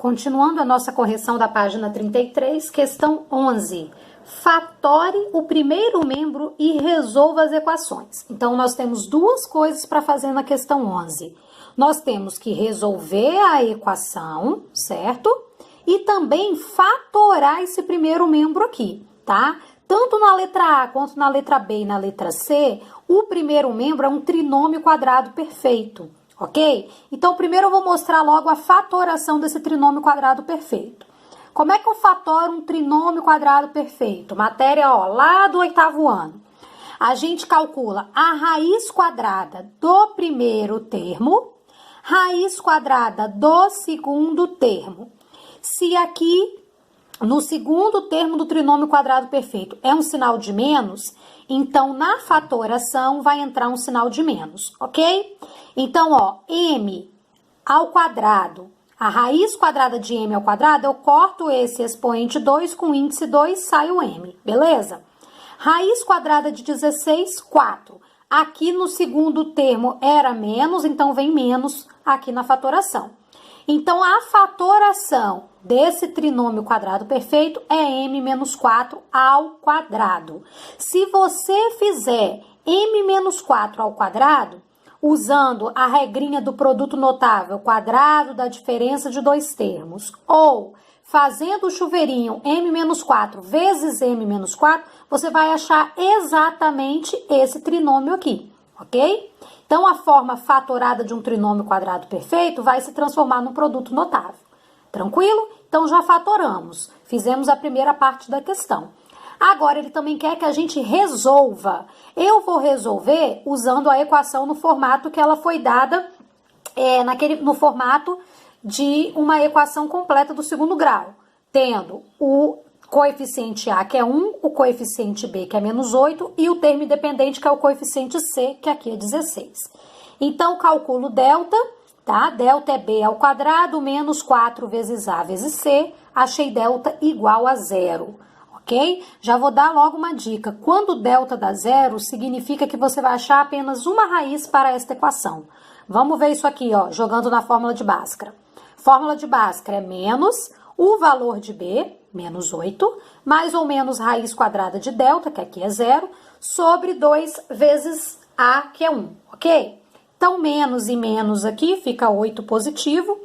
Continuando a nossa correção da página 33, questão 11. Fatore o primeiro membro e resolva as equações. Então, nós temos duas coisas para fazer na questão 11. Nós temos que resolver a equação, certo? E também fatorar esse primeiro membro aqui, tá? Tanto na letra A quanto na letra B e na letra C, o primeiro membro é um trinômio quadrado perfeito, ok? Então, primeiro eu vou mostrar logo a fatoração desse trinômio quadrado perfeito. Como é que eu fatoro um trinômio quadrado perfeito? Matéria, ó, lá do 8º ano. A gente calcula a raiz quadrada do primeiro termo, raiz quadrada do segundo termo. Se aqui, no segundo termo do trinômio quadrado perfeito, é um sinal de menos, então na fatoração vai entrar um sinal de menos, ok? Então, ó, m ao quadrado, a raiz quadrada de m ao quadrado, eu corto esse expoente 2 com índice 2, sai o m, beleza? Raiz quadrada de 16, 4. Aqui no segundo termo era menos, então vem menos aqui na fatoração. Então, a fatoração desse trinômio quadrado perfeito é m menos 4 ao quadrado. Se você fizer m menos 4 ao quadrado, usando a regrinha do produto notável, quadrado da diferença de dois termos, ou fazendo o chuveirinho m menos 4 vezes m menos 4, você vai achar exatamente esse trinômio aqui, ok? Então, a forma fatorada de um trinômio quadrado perfeito vai se transformar num produto notável. Tranquilo? Então, já fatoramos. Fizemos a primeira parte da questão. Agora, ele também quer que a gente resolva. Eu vou resolver usando a equação no formato que ela foi dada, no formato de uma equação completa do segundo grau, tendo o coeficiente A, que é 1, o coeficiente B, que é menos 8, e o termo independente, que é o coeficiente C, que aqui é 16. Então, calculo delta, tá? Delta é B ao quadrado menos 4 vezes A vezes C, achei delta igual a 0, ok? Já vou dar logo uma dica. Quando delta dá 0, significa que você vai achar apenas uma raiz para esta equação. Vamos ver isso aqui, ó, jogando na fórmula de Bhaskara. Fórmula de Bhaskara é menos o valor de B, menos 8, mais ou menos raiz quadrada de delta, que aqui é 0, sobre 2 vezes A, que é 1, ok? Então, menos e menos aqui fica 8 positivo.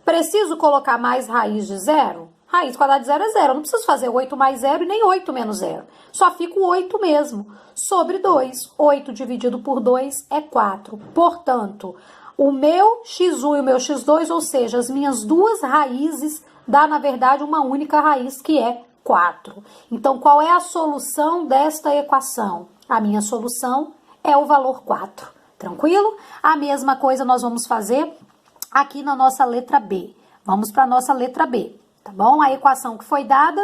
Preciso colocar mais raiz de 0? Raiz quadrada de 0 é 0. Eu não preciso fazer 8 mais 0 e nem 8 menos 0. Só fica o 8 mesmo, sobre 2. 8 dividido por 2 é 4. Portanto, o meu x1 e o meu x2, ou seja, as minhas duas raízes, dá, na verdade, uma única raiz, que é 4. Então, qual é a solução desta equação? A minha solução é o valor 4. Tranquilo? A mesma coisa nós vamos fazer aqui na nossa letra B. Vamos para a nossa letra B, tá bom? A equação que foi dada,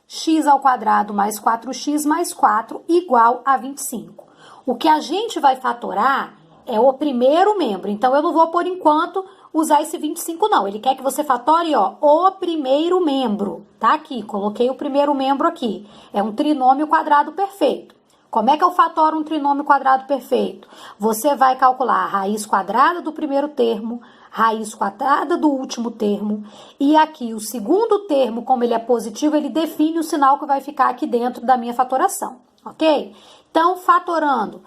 x ao quadrado mais 4x mais 4 igual a 25. O que a gente vai fatorar é o primeiro membro. Então, eu não vou, por enquanto, usar esse 25, não. Ele quer que você fatore, ó, o primeiro membro. Tá aqui, coloquei o primeiro membro aqui. É um trinômio quadrado perfeito. Como é que eu fatoro um trinômio quadrado perfeito? Você vai calcular a raiz quadrada do primeiro termo, raiz quadrada do último termo, e aqui o segundo termo, como ele é positivo, ele define o sinal que vai ficar aqui dentro da minha fatoração, ok? Então, fatorando,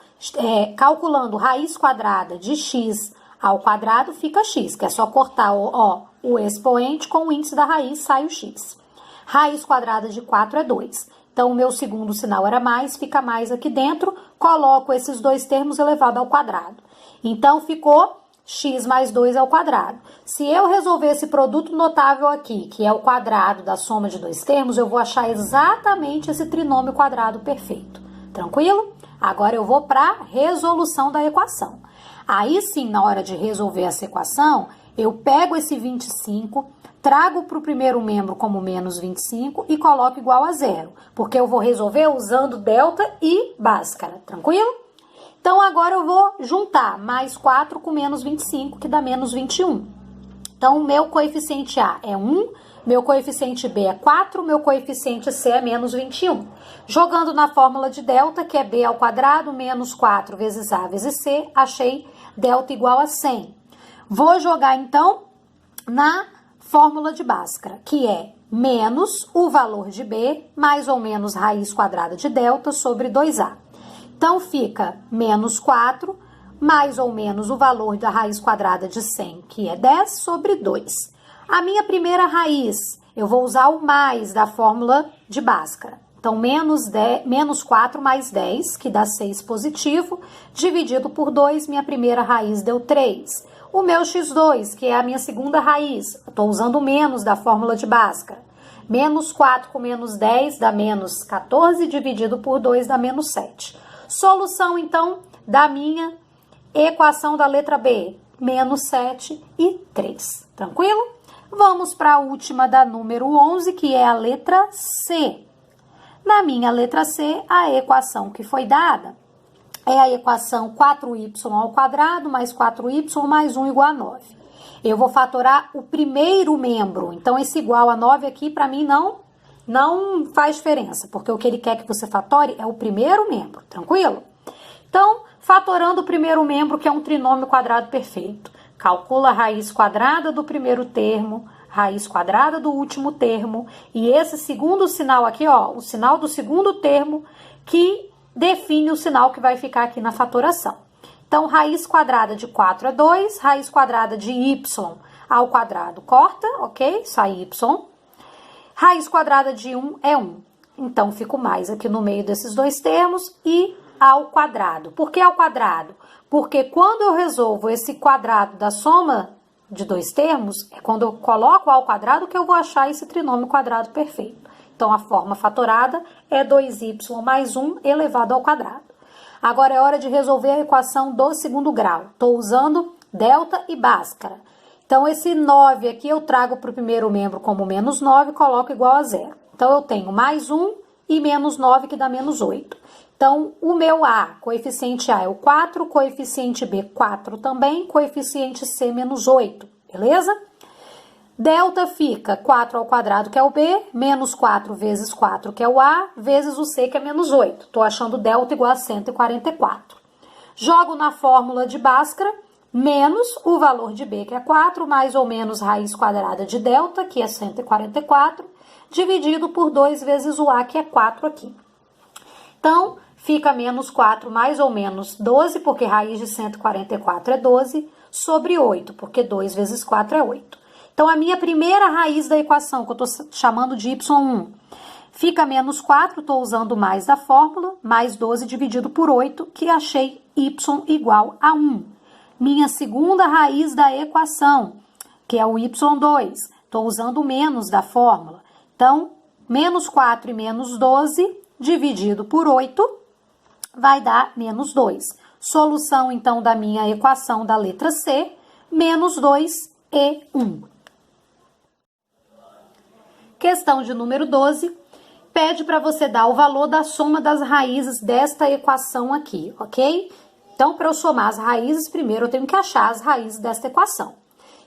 calculando raiz quadrada de x ao quadrado, fica x, que é só cortar o expoente com o índice da raiz, sai o x. Raiz quadrada de 4 é 2. Então, o meu segundo sinal era mais, fica mais aqui dentro, coloco esses dois termos elevado ao quadrado. Então, ficou x mais 2 ao quadrado. Se eu resolver esse produto notável aqui, que é o quadrado da soma de dois termos, eu vou achar exatamente esse trinômio quadrado perfeito. Tranquilo? Agora eu vou para a resolução da equação. Aí sim, na hora de resolver essa equação, eu pego esse 25, trago para o primeiro membro como menos 25 e coloco igual a 0, porque eu vou resolver usando delta e Bhaskara, tranquilo? Então, agora eu vou juntar mais 4 com menos 25, que dá menos 21. Então, o meu coeficiente A é 1, meu coeficiente B é 4, meu coeficiente C é menos 21. Jogando na fórmula de delta, que é B ao quadrado menos 4 vezes A vezes C, achei delta igual a 100. Vou jogar, então, na fórmula de Bhaskara, que é menos o valor de B mais ou menos raiz quadrada de delta sobre 2A. Então, fica menos 4 mais ou menos o valor da raiz quadrada de 100, que é 10, sobre 2. A minha primeira raiz, eu vou usar o mais da fórmula de Bhaskara. Então, menos 4 mais 10, que dá 6 positivo, dividido por 2, minha primeira raiz deu 3. O meu x2, que é a minha segunda raiz, estou usando o menos da fórmula de Bhaskara. Menos 4 com menos 10 dá menos 14, dividido por 2 dá menos 7. Solução, então, da minha equação da letra B, menos 7 e 3. Tranquilo? Vamos para a última da número 11, que é a letra C. Na minha letra C, a equação que foi dada é a equação 4y ao quadrado mais 4y mais 1 igual a 9. Eu vou fatorar o primeiro membro, então esse igual a 9 aqui para mim não faz diferença, porque o que ele quer que você fatore é o primeiro membro, tranquilo? Então, fatorando o primeiro membro, que é um trinômio quadrado perfeito, calcula a raiz quadrada do primeiro termo, raiz quadrada do último termo, e esse segundo sinal aqui, ó, o sinal do segundo termo, que define o sinal que vai ficar aqui na fatoração. Então, raiz quadrada de 4 é 2, raiz quadrada de y ao quadrado corta, ok? Sai y. Raiz quadrada de 1 é 1. Então, fico mais aqui no meio desses dois termos e ao quadrado. Por que ao quadrado? Porque quando eu resolvo esse quadrado da soma de dois termos, é quando eu coloco ao quadrado que eu vou achar esse trinômio quadrado perfeito. Então, a forma fatorada é 2y mais 1 elevado ao quadrado. Agora é hora de resolver a equação do segundo grau. Estou usando delta e Bhaskara. Então, esse 9 aqui eu trago para o primeiro membro como menos 9 e coloco igual a 0. Então, eu tenho mais 1 e menos 9, que dá menos 8. Então, o meu A, coeficiente A é o 4, coeficiente B 4 também, coeficiente C menos 8, beleza? Delta fica 4 ao quadrado, que é o B, menos 4 vezes 4, que é o A, vezes o C, que é menos 8. Estou achando delta igual a 144. Jogo na fórmula de Bhaskara, menos o valor de B, que é 4, mais ou menos raiz quadrada de delta, que é 144, dividido por 2 vezes o A, que é 4 aqui. Então, fica menos 4 mais ou menos 12, porque raiz de 144 é 12, sobre 8, porque 2 vezes 4 é 8. Então, a minha primeira raiz da equação, que eu estou chamando de y1, fica menos 4, estou usando mais da fórmula, mais 12 dividido por 8, que achei y igual a 1. Minha segunda raiz da equação, que é o y2, estou usando menos da fórmula. Então, menos 4 e menos 12 dividido por 8 vai dar menos 2. Solução, então, da minha equação da letra C, menos 2 e 1. Questão de número 12, pede para você dar o valor da soma das raízes desta equação aqui, ok? Então, para eu somar as raízes, primeiro eu tenho que achar as raízes desta equação.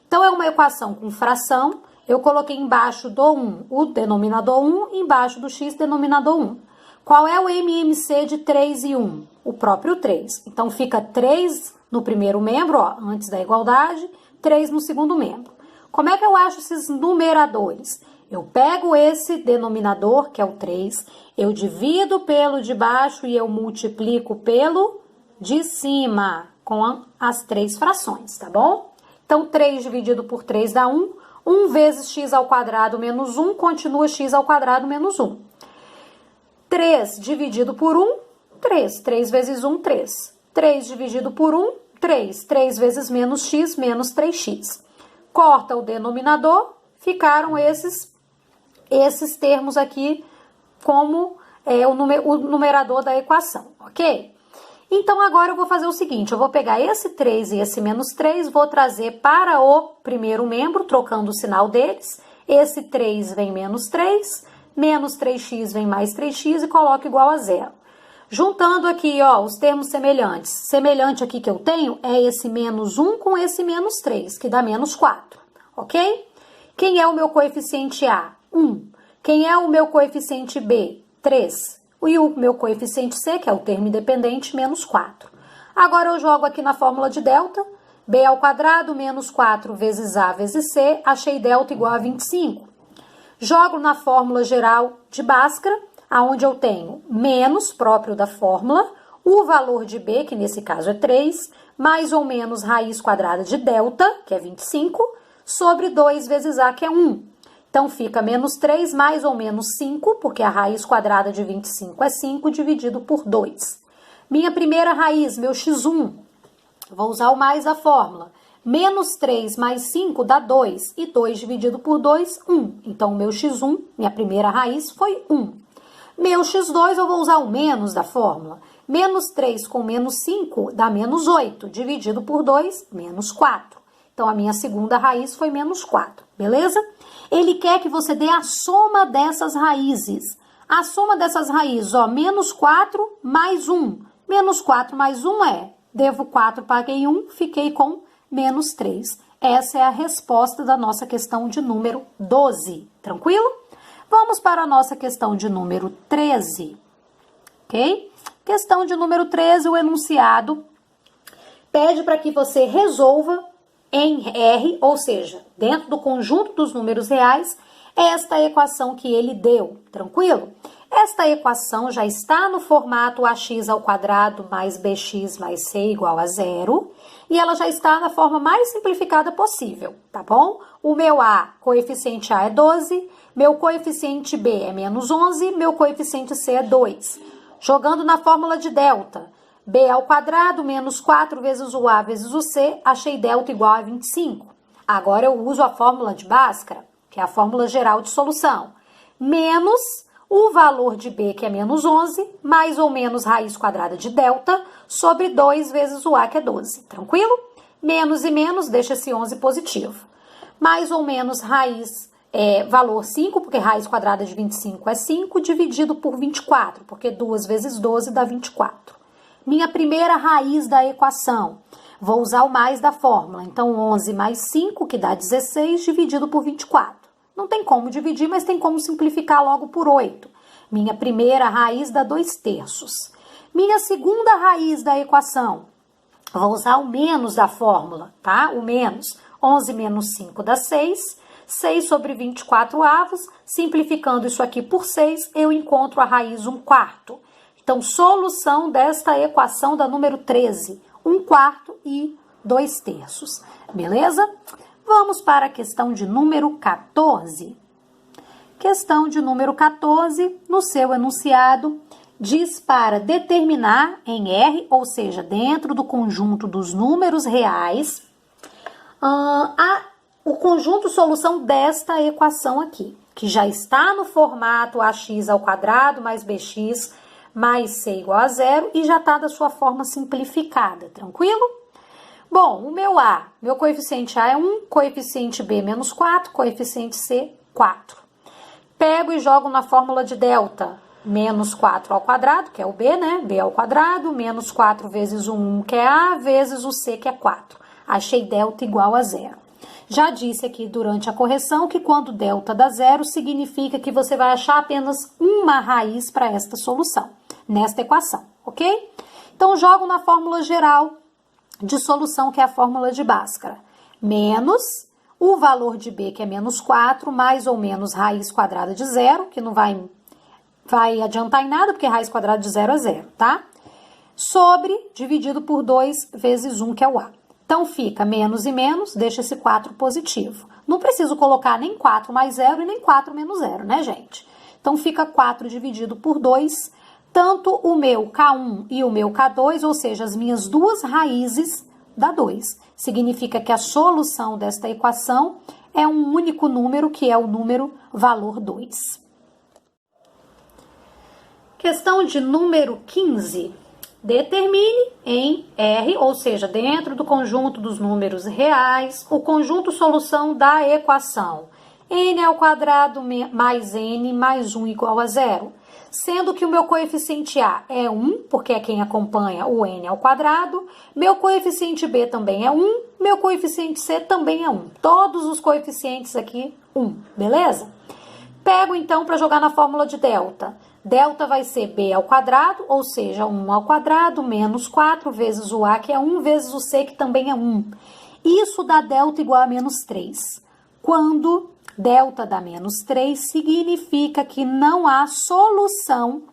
Então, é uma equação com fração, eu coloquei embaixo do 1 o denominador 1, embaixo do x, denominador 1. Qual é o MMC de 3 e 1? O próprio 3. Então, fica 3 no primeiro membro, ó, antes da igualdade, 3 no segundo membro. Como é que eu acho esses numeradores? Eu pego esse denominador, que é o 3, eu divido pelo de baixo e eu multiplico pelo de cima, com as 3 frações, tá bom? Então, 3 dividido por 3 dá 1. 1 vezes x ao quadrado menos 1, continua x ao quadrado menos 1. 3 dividido por 1, 3. 3 vezes 1, 3. 3 dividido por 1, 3. 3 vezes menos x, menos 3x. Corta o denominador, ficaram esses termos aqui como o numerador da equação, ok? Então, agora eu vou fazer o seguinte, eu vou pegar esse 3 e esse menos 3, vou trazer para o primeiro membro, trocando o sinal deles. Esse 3 vem menos 3, menos 3x vem mais 3x e coloco igual a 0. Juntando aqui, ó, os termos semelhantes. Semelhante aqui que eu tenho é esse menos 1 com esse menos 3, que dá menos 4, ok? Quem é o meu coeficiente A? 1. Quem é o meu coeficiente B? 3. E o meu coeficiente C, que é o termo independente, menos 4. Agora eu jogo aqui na fórmula de delta. b ao quadrado menos 4 vezes a vezes c, achei delta igual a 25. Jogo na fórmula geral de Bhaskara, aonde eu tenho menos, próprio da fórmula, o valor de b, que nesse caso é 3, mais ou menos raiz quadrada de delta, que é 25, sobre 2 vezes a, que é 1. Então, fica menos 3 mais ou menos 5, porque a raiz quadrada de 25 é 5, dividido por 2. Minha primeira raiz, meu x1, vou usar o mais da fórmula. Menos 3 mais 5 dá 2, e 2 dividido por 2, 1. Então, o meu x1, minha primeira raiz, foi 1. Meu x2, eu vou usar o menos da fórmula. Menos 3 com menos 5 dá menos 8, dividido por 2, menos 4. Então, a minha segunda raiz foi menos 4, beleza? Ele quer que você dê a soma dessas raízes. A soma dessas raízes, ó, menos 4 mais 1. Menos 4 mais 1 é, devo 4, paguei 1, fiquei com menos 3. Essa é a resposta da nossa questão de número 12, tranquilo? Vamos para a nossa questão de número 13, ok? Questão de número 13, o enunciado pede para que você resolva em R, ou seja, dentro do conjunto dos números reais, esta equação que ele deu, tranquilo? Esta equação já está no formato ax ao quadrado mais bx mais c igual a 0, e ela já está na forma mais simplificada possível, tá bom? O meu a, coeficiente a é 12, meu coeficiente b é menos 11, meu coeficiente c é 2. Jogando na fórmula de delta, b ao quadrado menos 4 vezes o a vezes o c, achei delta igual a 25. Agora eu uso a fórmula de Bhaskara, que é a fórmula geral de solução, menos o valor de b, que é menos 11, mais ou menos raiz quadrada de delta, sobre 2 vezes o a, que é 12. Tranquilo? Menos e menos, deixa esse 11 positivo. Mais ou menos raiz, valor 5, porque raiz quadrada de 25 é 5, dividido por 24, porque 2 vezes 12 dá 24. Minha primeira raiz da equação, vou usar o mais da fórmula. Então, 11 mais 5, que dá 16, dividido por 24. Não tem como dividir, mas tem como simplificar logo por 8. Minha primeira raiz dá 2/3. Minha segunda raiz da equação, vou usar o menos da fórmula, tá? O menos. 11 menos 5 dá 6. 6 sobre 24 avos. Simplificando isso aqui por 6, eu encontro a raiz 1/4. Então, solução desta equação da número 13. 1/4 e 2/3. Beleza? Vamos para a questão de número 14. Questão de número 14, no seu enunciado, diz para determinar em R, ou seja, dentro do conjunto dos números reais, o conjunto solução desta equação aqui, que já está no formato ax ao quadrado mais bx mais c igual a 0 e já está da sua forma simplificada, tranquilo? Bom, o meu A, meu coeficiente A é 1, coeficiente B menos 4, coeficiente C 4. Pego e jogo na fórmula de delta, menos 4 ao quadrado, que é o B, né? B ao quadrado, menos 4 vezes o 1, que é A, vezes o C, que é 4. Achei delta igual a 0. Já disse aqui durante a correção que quando delta dá 0, significa que você vai achar apenas uma raiz para esta solução, nesta equação, ok? Então, jogo na fórmula geral de solução, que é a fórmula de Bhaskara. Menos o valor de b, que é menos 4, mais ou menos raiz quadrada de 0, que não vai adiantar em nada, porque raiz quadrada de 0 é 0, tá? Sobre, dividido por 2 vezes 1, que é o a. Então, fica menos e menos, deixa esse 4 positivo. Não preciso colocar nem 4 mais 0 e nem 4 menos 0, né, gente? Então, fica 4 dividido por 2, tanto o meu K1 e o meu K2, ou seja, as minhas duas raízes, dá 2. Significa que a solução desta equação é um único número, que é o número valor 2. Questão de número 15. Determine em R, ou seja, dentro do conjunto dos números reais, o conjunto solução da equação n ao quadrado mais n mais 1 igual a 0. Sendo que o meu coeficiente A é 1, porque é quem acompanha o n ao quadrado, meu coeficiente B também é 1, meu coeficiente C também é 1. Todos os coeficientes aqui, 1, beleza? Pego, então, para jogar na fórmula de delta. Delta vai ser b ao quadrado, ou seja, 1 ao quadrado menos 4 vezes o a, que é 1, vezes o c, que também é 1. Isso dá delta igual a menos 3. Quando delta dá menos 3, significa que não há solução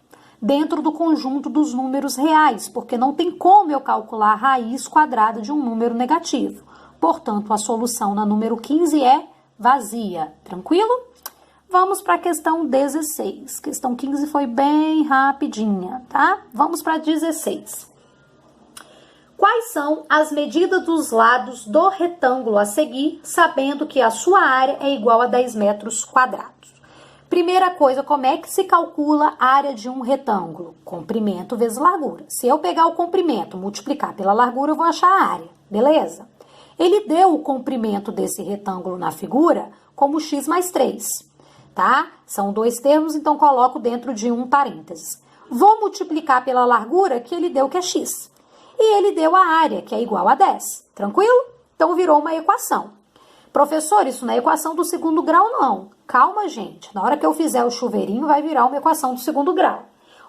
dentro do conjunto dos números reais, porque não tem como eu calcular a raiz quadrada de um número negativo. Portanto, a solução na número 15 é vazia. Tranquilo? Vamos para a questão 16. Questão 15 foi bem rapidinha, tá? Vamos para 16. Quais são as medidas dos lados do retângulo a seguir, sabendo que a sua área é igual a 10 metros quadrados? Primeira coisa, como é que se calcula a área de um retângulo? Comprimento vezes largura. Se eu pegar o comprimento, multiplicar pela largura, eu vou achar a área, beleza? Ele deu o comprimento desse retângulo na figura como x mais 3. Tá? São dois termos, então coloco dentro de um parênteses. Vou multiplicar pela largura que ele deu, que é x. E ele deu a área, que é igual a 10. Tranquilo? Então virou uma equação. Professor, isso não é equação do segundo grau, não. Calma, gente. Na hora que eu fizer o chuveirinho, vai virar uma equação do segundo grau.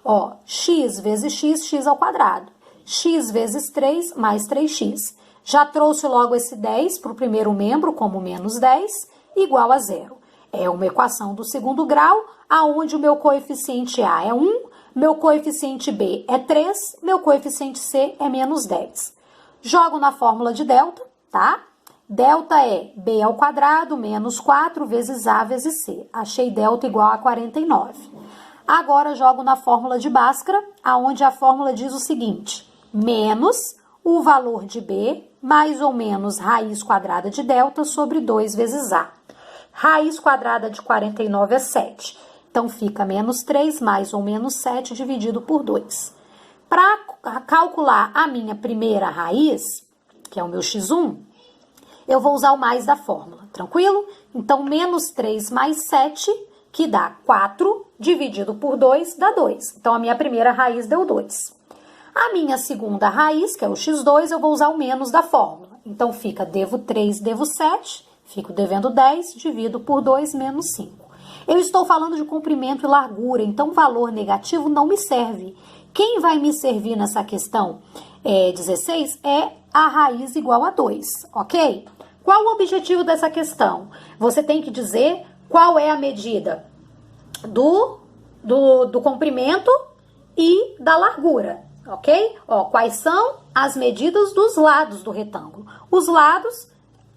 Ó, x vezes x, x ao quadrado. X vezes 3 mais 3x. Já trouxe logo esse 10 para o primeiro membro como menos 10, igual a 0. É uma equação do segundo grau, aonde o meu coeficiente A é 1, meu coeficiente B é 3, meu coeficiente C é menos 10. Jogo na fórmula de delta, tá? Delta é B ao quadrado menos 4 vezes A vezes C. Achei delta igual a 49. Agora jogo na fórmula de Bhaskara, aonde a fórmula diz o seguinte: menos o valor de B mais ou menos raiz quadrada de delta sobre 2 vezes A. Raiz quadrada de 49 é 7. Então, fica menos 3 mais ou menos 7 dividido por 2. Para calcular a minha primeira raiz, que é o meu x1, eu vou usar o mais da fórmula, tranquilo? Então, menos 3 mais 7, que dá 4, dividido por 2, dá 2. Então, a minha primeira raiz deu 2. A minha segunda raiz, que é o x2, eu vou usar o menos da fórmula. Então, fica devo 3, devo 7... Fico devendo 10, divido por 2, menos 5. Eu estou falando de comprimento e largura, então valor negativo não me serve. Quem vai me servir nessa questão 16 é a raiz igual a 2, ok? Qual o objetivo dessa questão? Você tem que dizer qual é a medida do comprimento e da largura, ok? Ó, quais são as medidas dos lados do retângulo? Os lados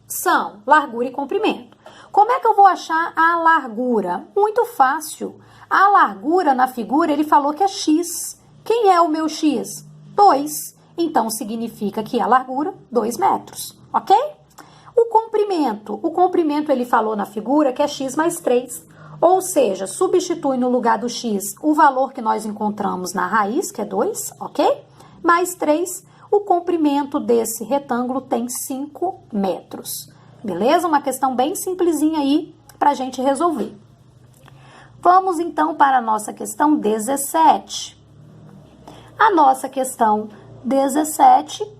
são largura e comprimento. Como é que eu vou achar a largura? Muito fácil. A largura na figura, ele falou que é x. Quem é o meu x? 2. Então, significa que a largura, 2 metros, ok? O comprimento ele falou na figura que é x mais 3. Ou seja, substitui no lugar do x o valor que nós encontramos na raiz, que é 2, ok? Mais 3. O comprimento desse retângulo tem 5 metros. Beleza? Uma questão bem simplesinha aí para a gente resolver. Vamos então para a nossa questão 17. A nossa questão 17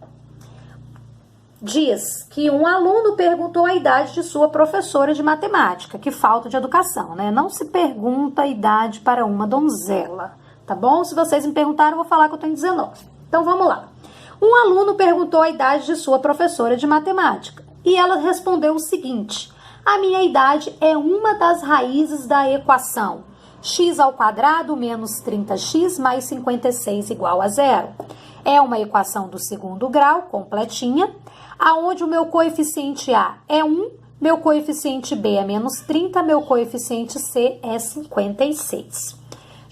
diz que um aluno perguntou a idade de sua professora de matemática. Que falta de educação, né? Não se pergunta a idade para uma donzela, tá bom? Se vocês me perguntarem, eu vou falar que eu tenho 19. Então, vamos lá. Um aluno perguntou a idade de sua professora de matemática e ela respondeu o seguinte: a minha idade é uma das raízes da equação x ao quadrado menos 30x mais 56 igual a 0. É uma equação do segundo grau, completinha, aonde o meu coeficiente A é 1, meu coeficiente B é menos 30, meu coeficiente C é 56.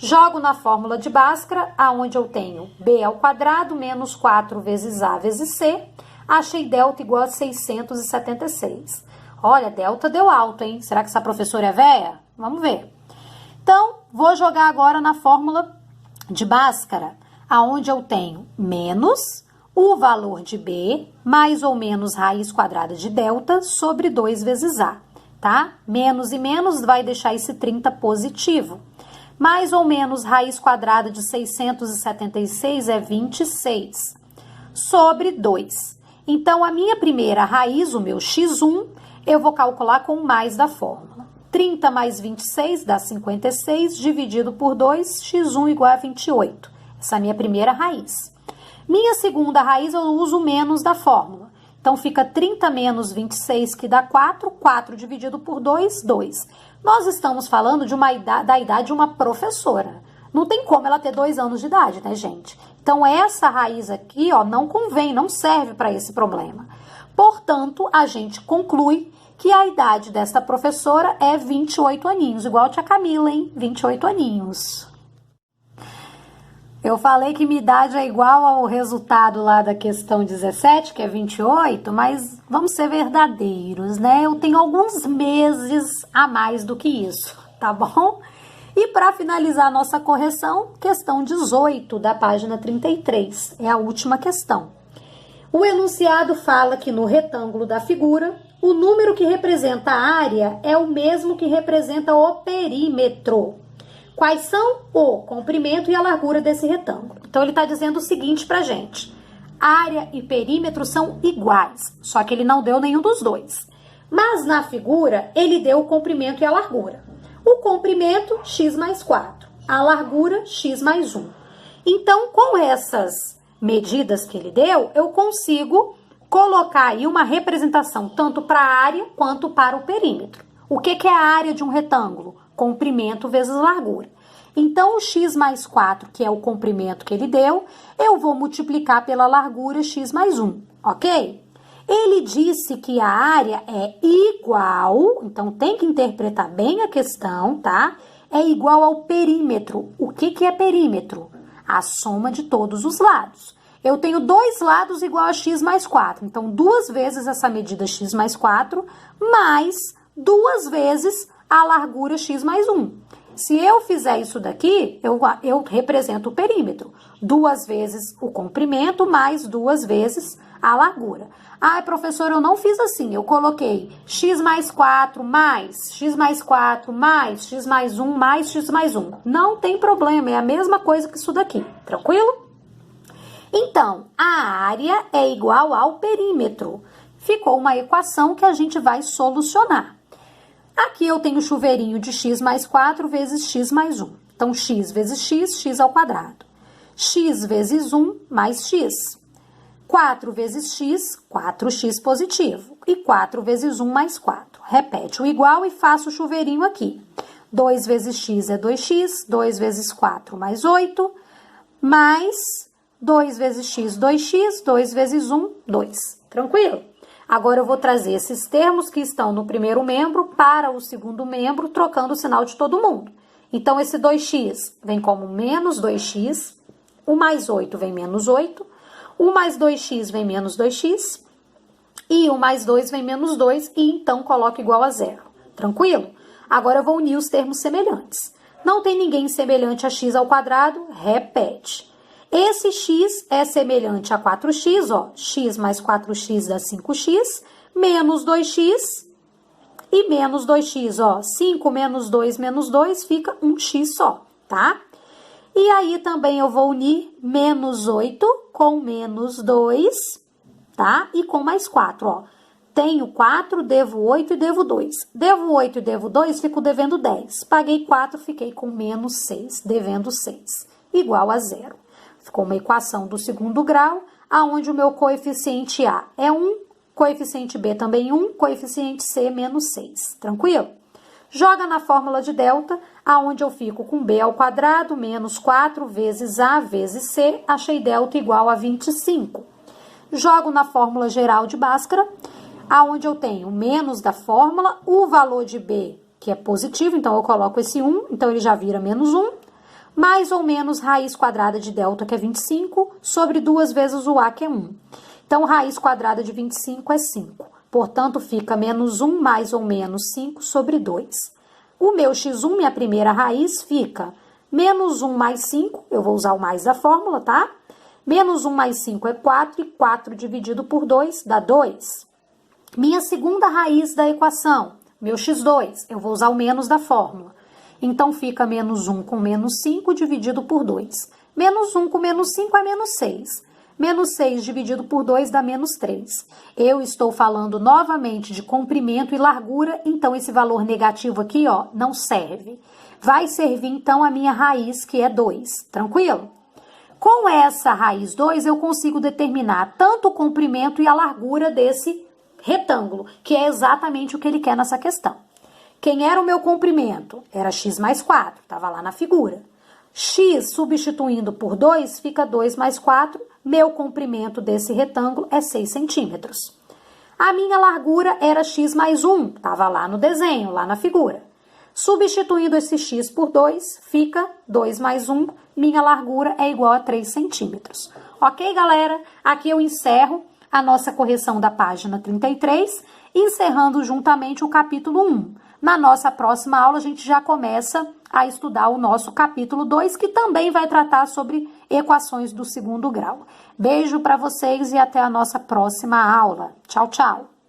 Jogo na fórmula de Bhaskara, aonde eu tenho B ao quadrado menos 4 vezes A vezes C. Achei delta igual a 676. Olha, delta deu alto, hein? Será que essa professora é véia? Vamos ver. Então, vou jogar agora na fórmula de Bhaskara, aonde eu tenho menos o valor de B, mais ou menos raiz quadrada de delta, sobre 2 vezes A, tá? Menos e menos vai deixar esse 30 positivo. Mais ou menos raiz quadrada de 676 é 26, sobre 2. Então, a minha primeira raiz, o meu x1, eu vou calcular com o mais da fórmula. 30 mais 26 dá 56, dividido por 2, x1 igual a 28. Essa é a minha primeira raiz. Minha segunda raiz eu uso o menos da fórmula. Então, fica 30 menos 26, que dá 4. 4 dividido por 2, 2. Nós estamos falando da idade de uma professora. Não tem como ela ter 2 anos de idade, né, gente? Então, essa raiz aqui, ó, não convém, não serve para esse problema. Portanto, a gente conclui que a idade desta professora é 28 aninhos, igual a tia Camila, hein? 28 aninhos. Eu falei que minha idade é igual ao resultado lá da questão 17, que é 28, mas vamos ser verdadeiros, né? Eu tenho alguns meses a mais do que isso, tá bom? E para finalizar a nossa correção, questão 18 da página 33, é a última questão. O enunciado fala que no retângulo da figura, o número que representa a área é o mesmo que representa o perímetro. Quais são o comprimento e a largura desse retângulo? Então, ele está dizendo o seguinte para a gente. Área e perímetro são iguais, só que ele não deu nenhum dos dois. Mas na figura, ele deu o comprimento e a largura. O comprimento, x mais 4. A largura, x mais 1. Então, com essas medidas que ele deu, eu consigo colocar aí uma representação tanto para a área quanto para o perímetro. O que é a área de um retângulo? Comprimento vezes largura. Então, o x mais 4, que é o comprimento que ele deu, eu vou multiplicar pela largura x mais 1, ok? Ele disse que a área é igual, então tem que interpretar bem a questão, tá? É igual ao perímetro. O que é perímetro? A soma de todos os lados. Eu tenho 2 lados igual a x mais 4, então 2 vezes essa medida x mais 4, mais 2 vezes a largura x mais 1. Se eu fizer isso daqui, eu represento o perímetro. 2 vezes o comprimento, mais 2 vezes a largura. Ah, professor, eu não fiz assim. Eu coloquei x mais 4 mais x mais 4 mais x mais 1 mais x mais 1. Não tem problema, é a mesma coisa que isso daqui. Tranquilo? Então, a área é igual ao perímetro. Ficou uma equação que a gente vai solucionar. Aqui eu tenho o chuveirinho de x mais 4 vezes x mais 1. Então, x vezes x, x ao quadrado. X vezes 1 mais x. 4 vezes x, 4x positivo. E 4 vezes 1 mais 4. Repete o igual e faço o chuveirinho aqui. 2 vezes x é 2x, 2 vezes 4 mais 8, mais 2 vezes x, 2x, 2 vezes 1, 2. Tranquilo? Agora eu vou trazer esses termos que estão no primeiro membro para o segundo membro, trocando o sinal de todo mundo. Então, esse 2x vem como menos 2x, o mais 8 vem menos 8, o mais 2x vem menos 2x, e o mais 2 vem menos 2, e então coloco igual a zero. Tranquilo? Agora eu vou unir os termos semelhantes. Não tem ninguém semelhante a x ao quadrado? Repete. Esse x é semelhante a 4x, ó, x mais 4x dá 5x, menos 2x e menos 2x, ó, 5 menos 2 fica 1x só, tá? E aí também eu vou unir menos 8 com menos 2, tá? E com mais 4, ó. Tenho 4, devo 8 e devo 2. Devo 8 e devo 2, fico devendo 10. Paguei 4, fiquei com menos 6, devendo 6, igual a zero. Ficou uma equação do segundo grau, aonde o meu coeficiente A é 1, coeficiente B também 1, coeficiente C menos 6. Tranquilo? Joga na fórmula de delta, aonde eu fico com B ao quadrado menos 4 vezes A vezes C, achei delta igual a 25. Jogo na fórmula geral de Bhaskara, aonde eu tenho menos da fórmula, o valor de B, que é positivo, então eu coloco esse 1, então ele já vira menos 1. Mais ou menos raiz quadrada de delta, que é 25, sobre 2 vezes o A, que é 1. Então, raiz quadrada de 25 é 5. Portanto, fica menos 1 mais ou menos 5 sobre 2. O meu x1, minha primeira raiz, fica menos 1 mais 5, eu vou usar o mais da fórmula, tá? Menos 1 mais 5 é 4, e 4 dividido por 2 dá 2. Minha segunda raiz da equação, meu x2, eu vou usar o menos da fórmula. Então, fica menos 1 com menos 5 dividido por 2. Menos 1 com menos 5 é menos 6. Menos 6 dividido por 2 dá menos 3. Eu estou falando novamente de comprimento e largura, então esse valor negativo aqui, ó, não serve. Vai servir, então, a minha raiz, que é 2. Tranquilo? Com essa raiz 2, eu consigo determinar tanto o comprimento e a largura desse retângulo, que é exatamente o que ele quer nessa questão. Quem era o meu comprimento? Era x mais 4, estava lá na figura. X substituindo por 2 fica 2 mais 4, meu comprimento desse retângulo é 6 centímetros. A minha largura era x mais 1, estava lá no desenho, lá na figura. Substituindo esse x por 2, fica 2 mais 1, minha largura é igual a 3 centímetros. Ok, galera? Aqui eu encerro a nossa correção da página 33, encerrando juntamente o capítulo 1. Na nossa próxima aula, a gente já começa a estudar o nosso capítulo 2, que também vai tratar sobre equações do segundo grau. Beijo para vocês e até a nossa próxima aula. Tchau, tchau!